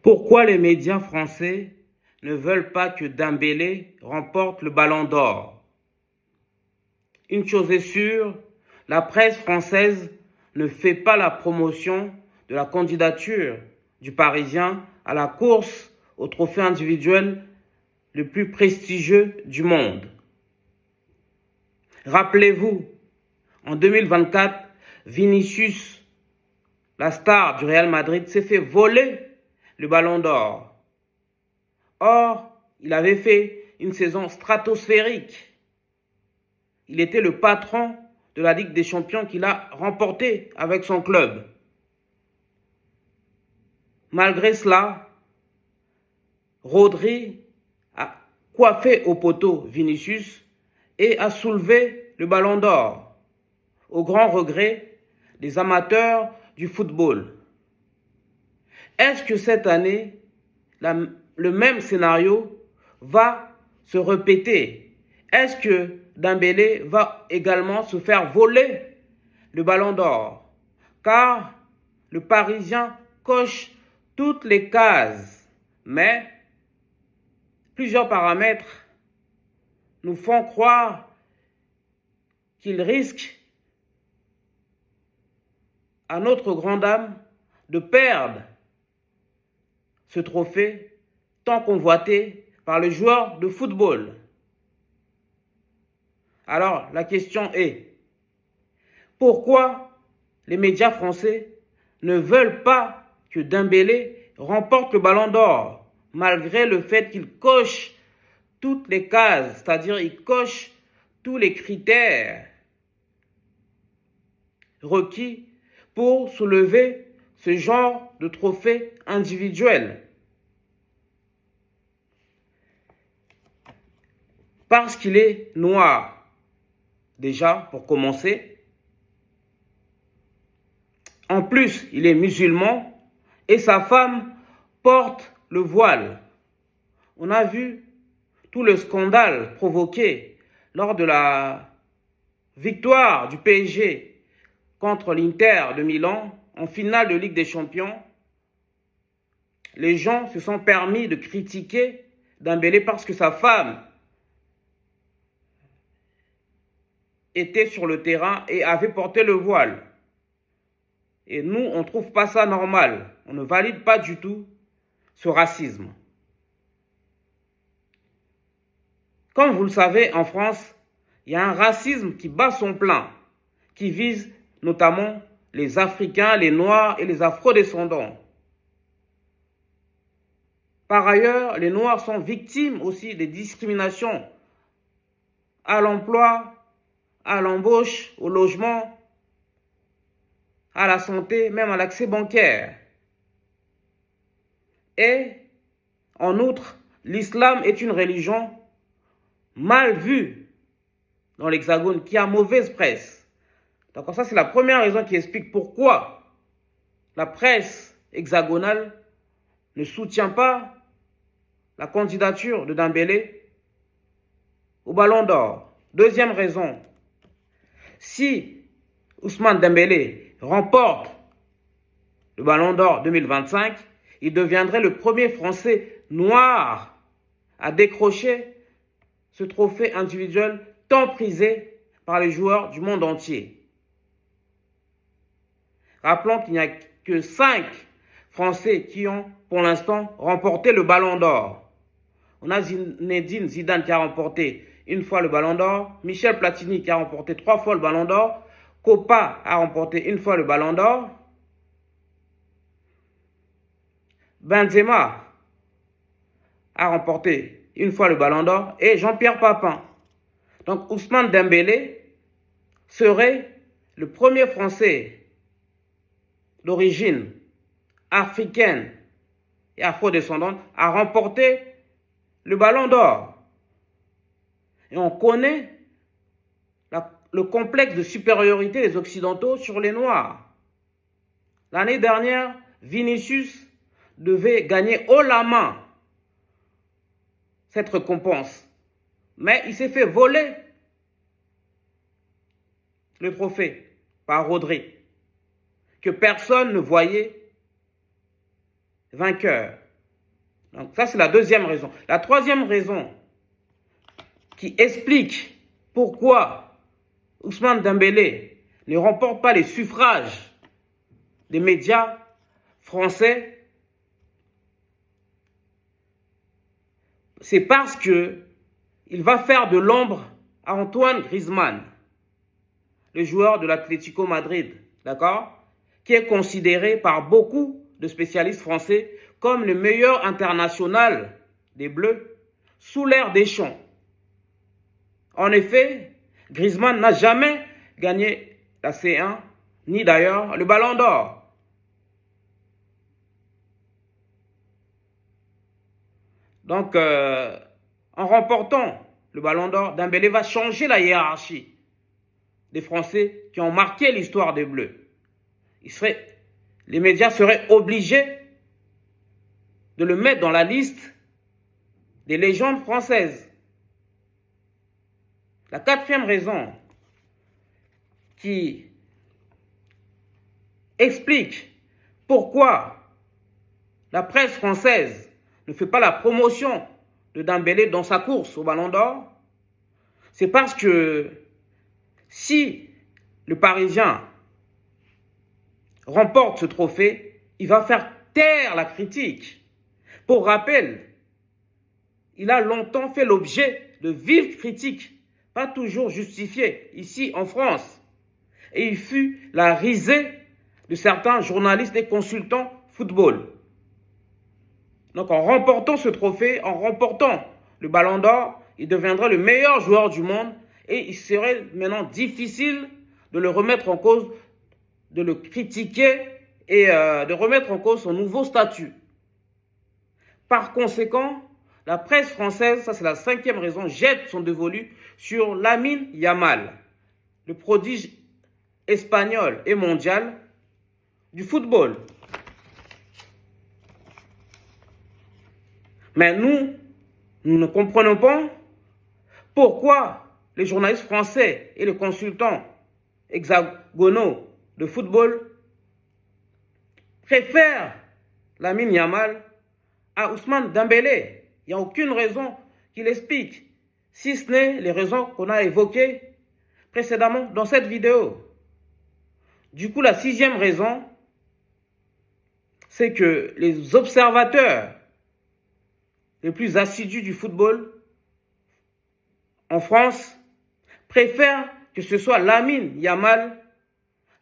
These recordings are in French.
Pourquoi les médias français ne veulent pas que Dembélé remporte le Ballon d'Or? Une chose est sûre, la presse française ne fait pas la promotion de la candidature du Parisien à la course au trophée individuel le plus prestigieux du monde. Rappelez-vous, en 2024, Vinicius, la star du Real Madrid, s'est fait voler le Ballon d'Or. Or, il avait fait une saison stratosphérique. Il était le patron de la Ligue des Champions qu'il a remporté avec son club. Malgré cela, Rodri a coiffé au poteau Vinicius et a soulevé le Ballon d'Or, au grand regret des amateurs du football. Est-ce que cette année, le même scénario va se répéter? Est-ce que Dembélé va également se faire voler le Ballon d'Or? Car le Parisien coche toutes les cases, mais plusieurs paramètres nous font croire qu'il risque, à notre grande dame, de perdre ce trophée tant convoité par le joueur de football. Alors, la question est, pourquoi les médias français ne veulent pas que Dembélé remporte le Ballon d'Or, malgré le fait qu'il coche toutes les cases, c'est-à-dire il coche tous les critères requis pour soulever ce genre de trophée individuel? Parce qu'il est noir, déjà, pour commencer. En plus, il est musulman et sa femme porte le voile. On a vu tout le scandale provoqué lors de la victoire du PSG contre l'Inter de Milan en finale de Ligue des Champions. Les gens se sont permis de critiquer Dembélé parce que sa femme était sur le terrain et avait porté le voile. Et nous, on ne trouve pas ça normal. On ne valide pas du tout ce racisme. Comme vous le savez, en France, il y a un racisme qui bat son plein, qui vise notamment les Africains, les Noirs et les Afro-descendants. Par ailleurs, les Noirs sont victimes aussi des discriminations à l'emploi, à l'embauche, au logement, à la santé, même à l'accès bancaire. Et, en outre, l'islam est une religion mal vue dans l'Hexagone, qui a mauvaise presse. Donc ça, c'est la première raison qui explique pourquoi la presse hexagonale ne soutient pas la candidature de Dembélé au Ballon d'Or. Deuxième raison, si Ousmane Dembélé remporte le Ballon d'Or 2025, il deviendrait le premier Français noir à décrocher ce trophée individuel tant prisé par les joueurs du monde entier. Rappelons qu'il n'y a que 5 Français qui ont pour l'instant remporté le Ballon d'Or. On a Zinedine Zidane qui a remporté une fois le Ballon d'Or, Michel Platini qui a remporté 3 fois le Ballon d'Or, Kopa a remporté une fois le Ballon d'Or, Benzema a remporté une fois le Ballon d'Or et Jean-Pierre Papin. Donc Ousmane Dembélé serait le premier Français d'origine africaine et afro-descendante à remporter le Ballon d'Or. Et on connaît le complexe de supériorité des Occidentaux sur les Noirs. L'année dernière, Vinicius devait gagner haut la main cette récompense. Mais il s'est fait voler le trophée par Rodri, que personne ne voyait vainqueur. Donc ça, c'est la deuxième raison. La troisième raison qui explique pourquoi Ousmane Dembélé ne remporte pas les suffrages des médias français, c'est parce que il va faire de l'ombre à Antoine Griezmann, le joueur de l'Atlético Madrid, d'accord, qui est considéré par beaucoup de spécialistes français comme le meilleur international des Bleus sous l'ère Deschamps. En effet, Griezmann n'a jamais gagné la C1, ni d'ailleurs le Ballon d'Or. Donc, en remportant le Ballon d'Or, Dembélé va changer la hiérarchie des Français qui ont marqué l'histoire des Bleus. Les médias seraient obligés de le mettre dans la liste des légendes françaises. La quatrième raison qui explique pourquoi la presse française ne fait pas la promotion de Dembélé dans sa course au Ballon d'Or, c'est parce que si le Parisien remporte ce trophée, il va faire taire la critique. Pour rappel, il a longtemps fait l'objet de vives critiques, pas toujours justifiées, ici en France. Et il fut la risée de certains journalistes et consultants football. Donc en remportant ce trophée, en remportant le Ballon d'Or, il deviendrait le meilleur joueur du monde et il serait maintenant difficile de le remettre en cause, de le critiquer et de remettre en cause son nouveau statut. Par conséquent, la presse française, ça c'est la cinquième raison, jette son dévolu sur Lamine Yamal, le prodige espagnol et mondial du football. Mais nous ne comprenons pas pourquoi les journalistes français et les consultants hexagonaux de football préfèrent Lamine Yamal à Ousmane Dembélé. Il n'y a aucune raison qui l'explique, si ce n'est les raisons qu'on a évoquées précédemment dans cette vidéo. Du coup, la sixième raison, c'est que les observateurs les plus assidus du football en France préfèrent que ce soit Lamine Yamal,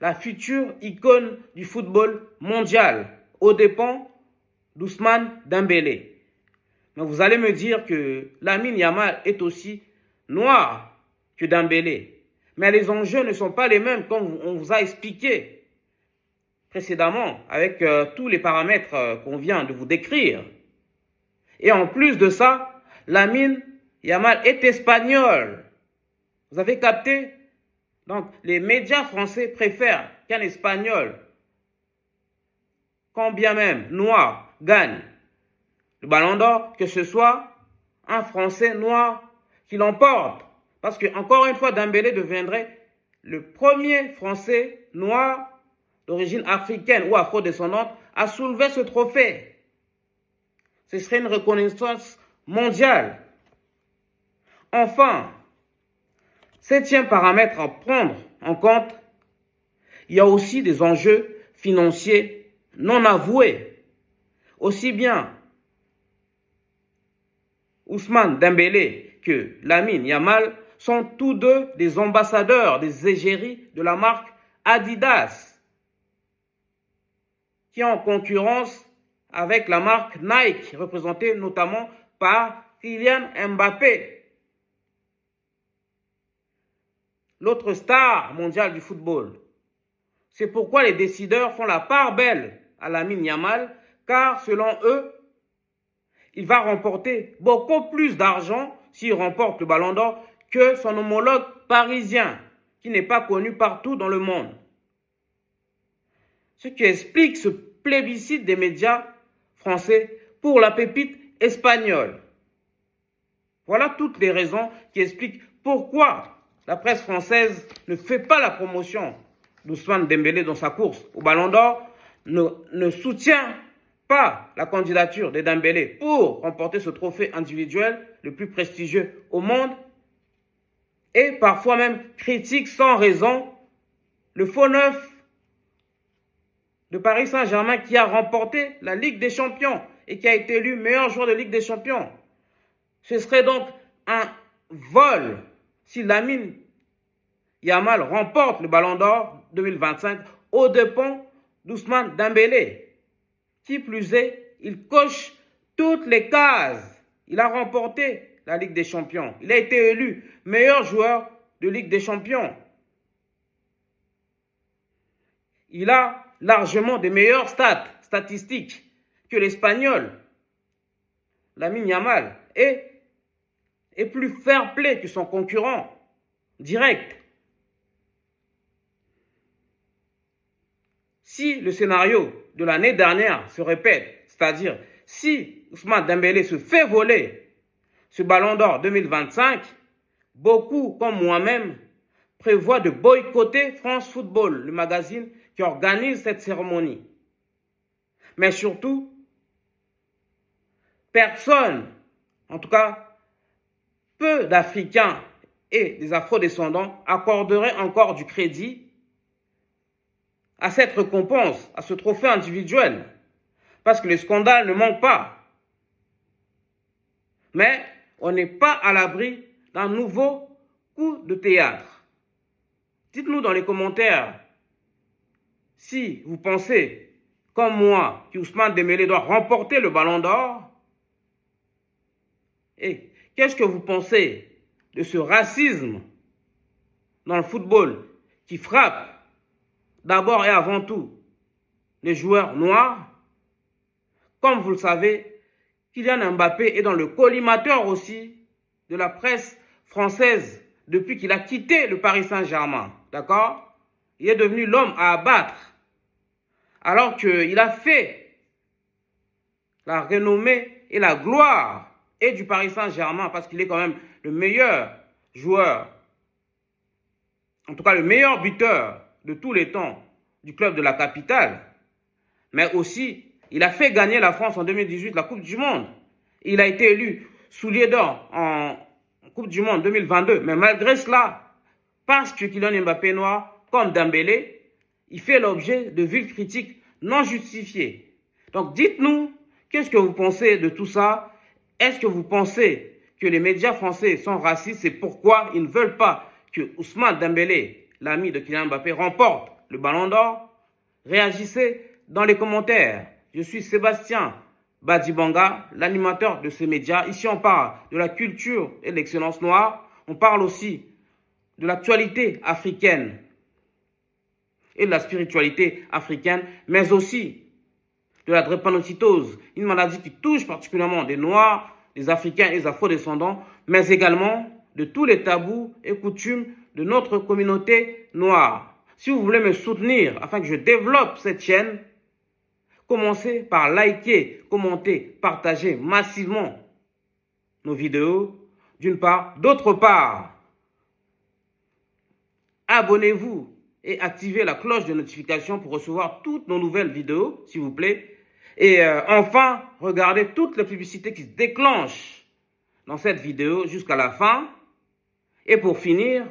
la future icône du football mondial, aux dépens d'Ousmane Dembélé. Mais vous allez me dire que Lamine Yamal est aussi noir que Dembélé. Mais les enjeux ne sont pas les mêmes comme on vous a expliqué précédemment avec tous les paramètres qu'on vient de vous décrire. Et en plus de ça, Lamine Yamal est espagnol. Vous avez capté? Donc, les médias français préfèrent qu'un espagnol, quand bien même noir, gagne le Ballon d'Or, que ce soit un Français noir qui l'emporte. Parce que, encore une fois, Dembélé deviendrait le premier Français noir d'origine africaine ou afro-descendante à soulever ce trophée. Ce serait une reconnaissance mondiale. Enfin, septième paramètre à prendre en compte, il y a aussi des enjeux financiers non avoués. Aussi bien Ousmane Dembélé que Lamine Yamal sont tous deux des ambassadeurs des égéries de la marque Adidas, qui est en concurrence avec la marque Nike, représentée notamment par Kylian Mbappé, l'autre star mondiale du football. C'est pourquoi les décideurs font la part belle à Lamine Yamal, car selon eux, il va remporter beaucoup plus d'argent s'il remporte le Ballon d'Or que son homologue parisien, qui n'est pas connu partout dans le monde. Ce qui explique ce plébiscite des médias français pour la pépite espagnole. Voilà toutes les raisons qui expliquent pourquoi la presse française ne fait pas la promotion d'Ousmane Dembélé dans sa course au Ballon d'Or, ne soutient pas la candidature de Dembélé pour remporter ce trophée individuel le plus prestigieux au monde et parfois même critique sans raison le faux neuf de Paris Saint-Germain qui a remporté la Ligue des Champions et qui a été élu meilleur joueur de Ligue des Champions. Ce serait donc un vol si Lamine Yamal remporte le Ballon d'Or 2025 aux dépens d'Ousmane Dembélé. Qui plus est, il coche toutes les cases. Il a remporté la Ligue des Champions. Il a été élu meilleur joueur de Ligue des Champions. Il a largement des meilleures statistiques que l'Espagnol. Lamine Yamal est plus fair-play que son concurrent direct. Si le scénario de l'année dernière se répète, c'est-à-dire si Ousmane Dembélé se fait voler ce Ballon d'Or 2025, beaucoup, comme moi-même, prévoient de boycotter France Football, le magazine qui organise cette cérémonie. Mais surtout, personne, en tout cas, peu d'Africains et des Afro-descendants accorderaient encore du crédit à cette récompense, à ce trophée individuel, parce que les scandales ne manquent pas. Mais on n'est pas à l'abri d'un nouveau coup de théâtre. Dites-nous dans les commentaires si vous pensez, comme moi, qu'Ousmane Dembélé doit remporter le Ballon d'Or. Et qu'est-ce que vous pensez de ce racisme dans le football qui frappe d'abord et avant tout les joueurs noirs? Comme vous le savez, Kylian Mbappé est dans le collimateur aussi de la presse française depuis qu'il a quitté le Paris Saint-Germain. D'accord? Il est devenu l'homme à abattre. Alors qu'il a fait la renommée et la gloire et du Paris Saint-Germain parce qu'il est quand même le meilleur joueur, en tout cas le meilleur buteur de tous les temps du club de la capitale. Mais aussi, il a fait gagner la France en 2018 la Coupe du Monde. Il a été élu soulier d'or en Coupe du Monde 2022. Mais malgré cela, parce que Kylian Mbappé est noir, comme Dembélé, il fait l'objet de vives critiques non justifiées. Donc dites-nous, qu'est-ce que vous pensez de tout ça? Est-ce que vous pensez que les médias français sont racistes? C'est pourquoi ils ne veulent pas que Ousmane Dembélé, l'ami de Kylian Mbappé, remporte le Ballon d'Or? Réagissez dans les commentaires. Je suis Sébastien Badibanga, l'animateur de ces médias. Ici, on parle de la culture et de l'excellence noire. On parle aussi de l'actualité africaine et de la spiritualité africaine, mais aussi de la drépanocytose, une maladie qui touche particulièrement des Noirs, des Africains et des Afro-descendants, mais également de tous les tabous et coutumes de notre communauté noire. Si vous voulez me soutenir afin que je développe cette chaîne, commencez par liker, commenter, partager massivement nos vidéos, d'une part. D'autre part, abonnez-vous et activez la cloche de notification pour recevoir toutes nos nouvelles vidéos, s'il vous plaît. Et enfin, regardez toutes les publicités qui se déclenchent dans cette vidéo jusqu'à la fin. Et pour finir,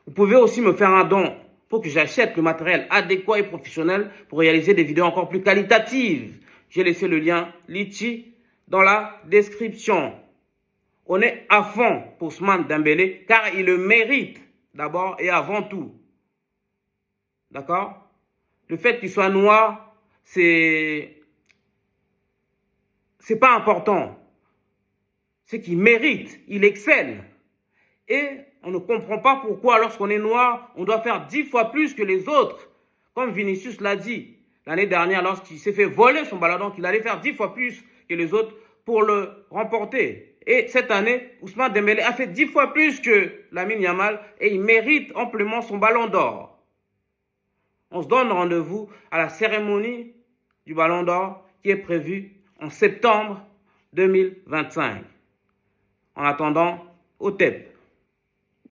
vous pouvez aussi me faire un don pour que j'achète le matériel adéquat et professionnel pour réaliser des vidéos encore plus qualitatives. J'ai laissé le lien Litchi dans la description. On est à fond pour Ousmane Dembélé car il le mérite d'abord et avant tout. D'accord? Le fait qu'il soit noir, c'est pas important. C'est qu'il mérite, il excelle. Et on ne comprend pas pourquoi, lorsqu'on est noir, on doit faire 10 fois plus que les autres. Comme Vinicius l'a dit l'année dernière, lorsqu'il s'est fait voler son ballon d'or, qu'il allait faire 10 fois plus que les autres pour le remporter. Et cette année, Ousmane Dembélé a fait 10 fois plus que Lamine Yamal et il mérite amplement son ballon d'or. On se donne rendez-vous à la cérémonie du ballon d'or qui est prévue en septembre 2025. En attendant, au TEP.